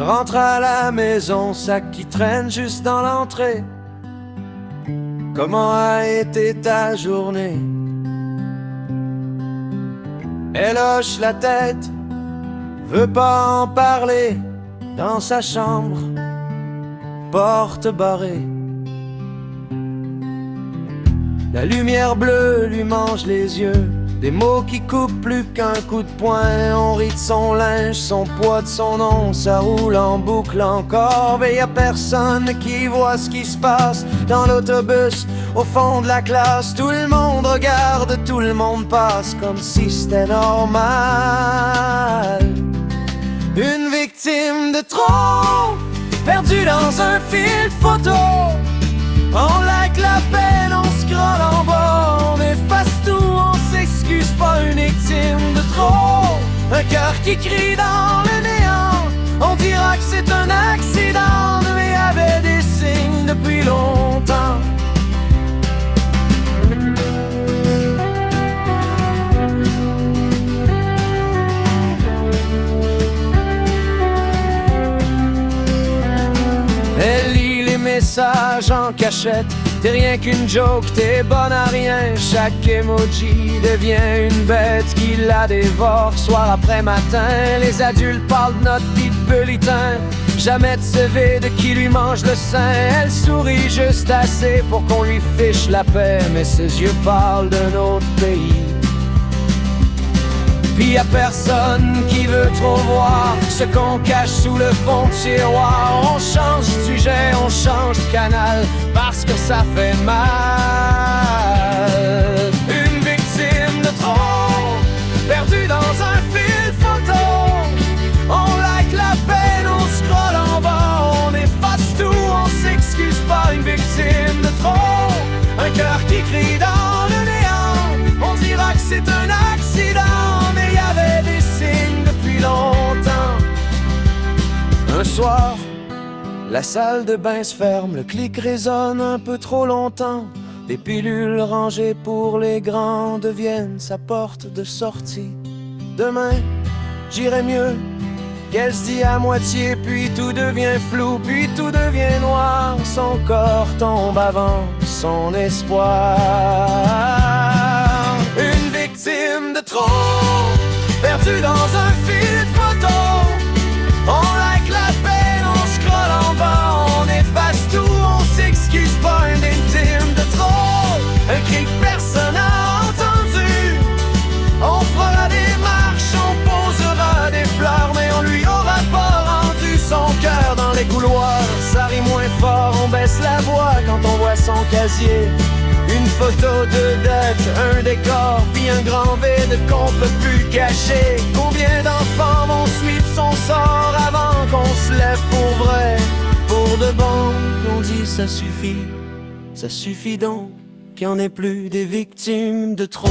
Elle rentre à la maison, sac qui traîne juste dans l'entrée. Comment a été ta journée? Elle hoche la tête, veut pas en parler. Dans sa chambre, porte barrée. La lumière bleue lui mange les yeux. Des mots qui coupent plus qu'un coup de poing. On rit de son linge, son poids, de son nom. Ça roule en boucle encore. Mais y a personne qui voit ce qui se passe dans l'autobus, au fond de la classe. Tout le monde regarde, tout le monde passe comme si c'était normal. Une victime de trop, perdue dans un fil photo. On like la peine, on scrolle en bas, on efface tout, on s'excuse pas. Une victime de trop, un cœur qui crie dans le néant. On dira que c'est un accident, mais y avait des signes depuis longtemps. Elle lit les messages en cachette. T'es rien qu'une joke, t'es bonne à rien. Chaque emoji devient une bête qui la dévore soir après matin. Les adultes parlent de notre petit bulletin, jamais de CV de qui lui mange le sein. Elle sourit juste assez pour qu'on lui fiche la paix, mais ses yeux parlent d'un autre pays. Pis y'a personne qui veut trop voir ce qu'on cache sous le fond de tiroir. On change de sujet, on change de canal, parce que ça fait mal. Une victime de trop, perdue dans un fil photo. On like la peine, on scrolle en bas, on efface tout, on s'excuse pas. Une victime de trop, un cœur qui crie dans le néant. On dira que c'est un accident, mais y avait des signes depuis longtemps. Un soir, la salle de bain se ferme, le clic résonne un peu trop longtemps. Des pilules rangées pour les grands deviennent sa porte de sortie. Demain, j'irai mieux, qu'elle se dit à moitié, puis tout devient flou, puis tout devient noir. Son corps tombe avant son espoir. Une victime de trop, perdue dans un fil de photo. On like la peine, on scrolle en bas, on efface tout, on s'excuse pas. Une victime de trop, un cri que personne n'a entendu. On fera des marches, on posera des fleurs, mais on lui aura pas rendu son cœur dans les couloirs. Ça rit moins fort, on baisse la voix quand on voit son casier. Une photo de date, un décor, puis un grand vide qu'on peut plus cacher. Combien d'enfants vont suivre son sort avant qu'on se lève pour vrai, pour de bon? On dit ça suffit donc, qu'il n'y en ait plus des victimes de trop.